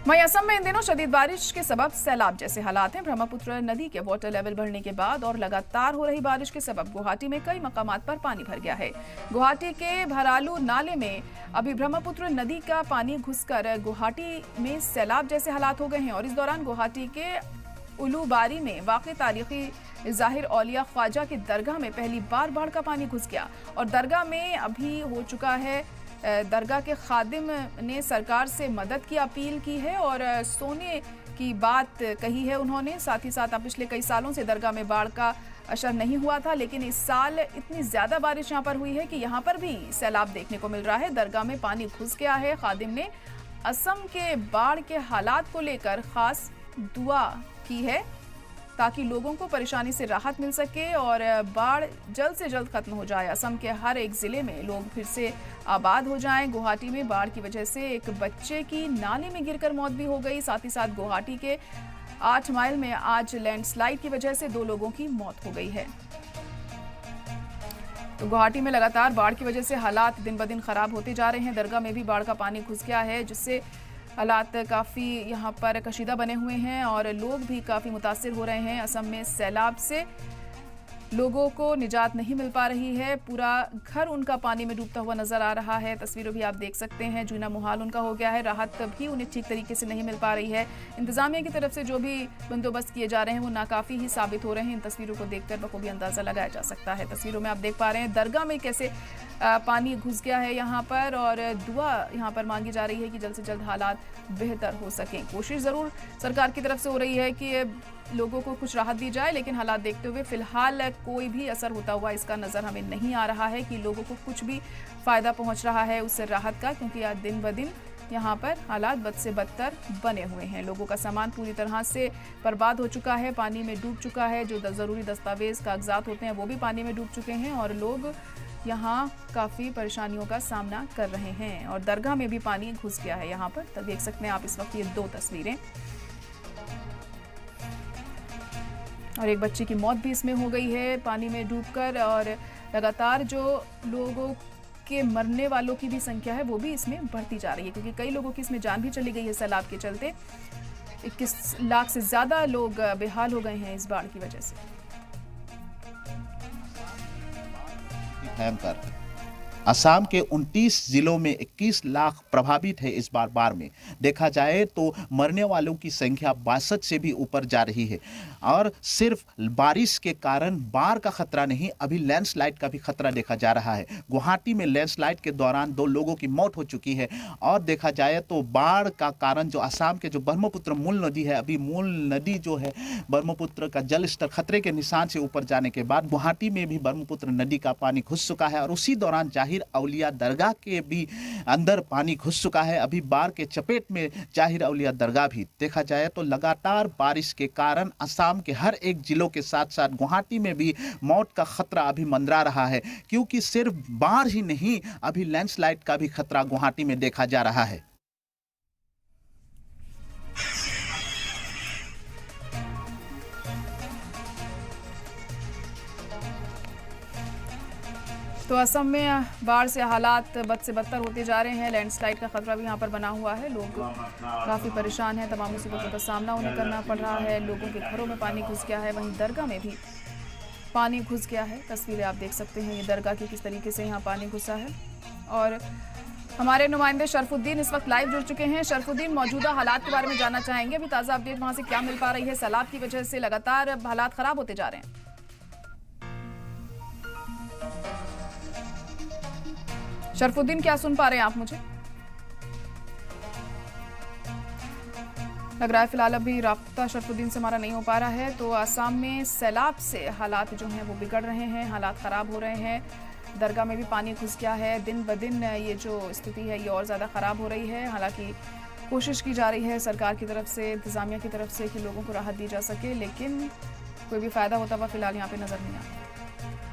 वहीं असम में इन दिनों शदीद बारिश के सबब सैलाब जैसे हालात हैं। ब्रह्मपुत्र नदी के वाटर लेवल बढ़ने के बाद और लगातार हो रही बारिश के सबब गुवाहाटी में कई मकामात पर पानी भर गया है। गुवाहाटी के भरालू नाले में अभी ब्रह्मपुत्र नदी का पानी घुसकर गुवाहाटी में सैलाब जैसे हालात हो गए हैं और इस दौरान गुवाहाटी के उलूबारी में वाक़ई तारीखी ज़ाहिर औलिया ख्वाजा की दरगाह में पहली बार बाढ़ का पानी घुस गया और दरगाह में अभी हो चुका है। दरगाह के खादिम ने सरकार से मदद की अपील की है और सोने की बात कही है उन्होंने। साथ ही साथ पिछले कई सालों से दरगाह में बाढ़ का असर नहीं हुआ था, लेकिन इस साल इतनी ज़्यादा बारिश यहाँ पर हुई है कि यहाँ पर भी सैलाब देखने को मिल रहा है। दरगाह में पानी घुस गया है। खादिम ने असम के बाढ़ के हालात को लेकर खास दुआ की है ताकि लोगों को परेशानी से राहत मिल सके और बाढ़ जल्द से जल्द खत्म हो जाए। असम के हर एक जिले में लोग फिर से आबाद हो जाएं। गुवाहाटी में बाढ़ की वजह से एक बच्चे की नाले में गिरकर मौत भी हो गई। साथ ही साथ गुवाहाटी के 8 माइल में आज लैंडस्लाइड की वजह से 2 लोगों की मौत हो गई है। तो गुवाहाटी में लगातार बाढ़ की वजह से हालात दिन ब दिन खराब होते जा रहे हैं। दरगाह में भी बाढ़ का पानी घुस गया है जिससे हालात काफ़ी यहाँ पर कशीदा बने हुए हैं और लोग भी काफ़ी मुतासिर हो रहे हैं। असम में सैलाब से लोगों को निजात नहीं मिल पा रही है। पूरा घर उनका पानी में डूबता हुआ नजर आ रहा है। तस्वीरों भी आप देख सकते हैं। जीना मुहाल उनका हो गया है। राहत भी उन्हें ठीक तरीके से नहीं मिल पा रही है। इंतजामिया की तरफ से जो भी बंदोबस्त किए जा रहे हैं वो नाकाफी ही साबित हो रहे हैं। इन तस्वीरों को देखकर बखूबी अंदाजा लगाया जा सकता है। तस्वीरों में आप देख पा रहे हैं दरगाह में कैसे पानी घुस गया है यहाँ पर और दुआ यहाँ पर मांगी जा रही है कि जल्द से जल्द हालात बेहतर हो सकें। कोशिश ज़रूर सरकार की तरफ से हो रही है कि लोगों को कुछ राहत दी जाए, लेकिन हालात देखते हुए फिलहाल कोई भी असर होता हुआ इसका नज़र हमें नहीं आ रहा है कि लोगों को कुछ भी फ़ायदा पहुंच रहा है उससे राहत का, क्योंकि आज दिन ब दिन यहाँ पर हालात बद से बदतर बने हुए हैं। लोगों का सामान पूरी तरह से बर्बाद हो चुका है, पानी में डूब चुका है। जो ज़रूरी दस्तावेज़ कागजात होते हैं वो भी पानी में डूब चुके हैं और लोग यहाँ काफ़ी परेशानियों का सामना कर रहे हैं। और दरगाह में भी पानी घुस गया है यहाँ पर। तो देख सकते हैं आप इस वक्त ये 2 तस्वीरें और एक बच्चे की मौत भी इसमें हो गई है पानी में डूबकर और लगातार जो लोगों के मरने वालों की भी संख्या है वो भी इसमें बढ़ती जा रही है, क्योंकि कई लोगों की इसमें जान भी चली गई है सैलाब के चलते। 21 लाख से ज़्यादा लोग बेहाल हो गए हैं इस बाढ़ की वजह से। असम के 29 जिलों में 21 लाख प्रभावित है। इस बार में देखा जाए तो मरने वालों की संख्या 62 से भी ऊपर जा रही है और सिर्फ बारिश के कारण बाढ़ का खतरा नहीं, अभी लैंडस्लाइड का भी खतरा देखा जा रहा है। गुवाहाटी में लैंडस्लाइड के दौरान 2 लोगों की मौत हो चुकी है और देखा जाए तो बाढ़ का कारण जो असम के जो ब्रह्मपुत्र मूल नदी है, अभी मूल नदी जो है ब्रह्मपुत्र का जल स्तर खतरे के निशान से ऊपर जाने के बाद गुवाहाटी में भी ब्रह्मपुत्र नदी का पानी घुस चुका है और उसी दौरान जाहिर औलिया दरगाह के भी अंदर पानी घुस चुका है। अभी बाढ़ के चपेट में जाहिर औलिया दरगाह भी। देखा जाए तो लगातार बारिश के कारण असम के हर एक जिलों के साथ साथ गुवाहाटी में भी मौत का खतरा अभी मंडरा रहा है, क्योंकि सिर्फ बाढ़ ही नहीं, अभी लैंडस्लाइड का भी खतरा गुवाहाटी में देखा जा रहा है। तो असम में बाढ़ से हालात बद से बदतर होते जा रहे हैं। लैंडस्लाइड का खतरा भी यहाँ पर बना हुआ है। लोग काफ़ी परेशान हैं, तमाम मुसीबतों का सामना उन्हें करना पड़ रहा है। लोगों के घरों में पानी घुस गया है, वहीं दरगाह में भी पानी घुस गया है। तस्वीरें आप देख सकते हैं ये दरगाह की किस तरीके से यहाँ पानी घुसा है। और हमारे नुमाइंदे शरफुद्दीन इस वक्त लाइव जुड़ चुके हैं। शरफुद्दीन, मौजूदा हालात के बारे में जानना चाहेंगे, अभी ताज़ा अपडेट वहाँ से क्या मिल पा रही है? सैलाब की वजह से लगातार हालात ख़राब होते जा रहे हैं। शरफुद्दीन, क्या सुन पा रहे हैं आप मुझे? लग रहा है फिलहाल अभी राब्ता शरफुद्दीन से हमारा नहीं हो पा रहा है। तो असम में सैलाब से हालात जो हैं वो बिगड़ रहे हैं, हालात ख़राब हो रहे हैं। दरगाह में भी पानी घुस गया है। दिन ब दिन ये जो स्थिति है ये और ज़्यादा ख़राब हो रही है। हालांकि कोशिश की जा रही है सरकार की तरफ से, इंतज़ामिया की तरफ से कि लोगों को राहत दी जा सके, लेकिन कोई भी फ़ायदा होता हुआ फिलहाल यहाँ पे नज़र नहीं आता।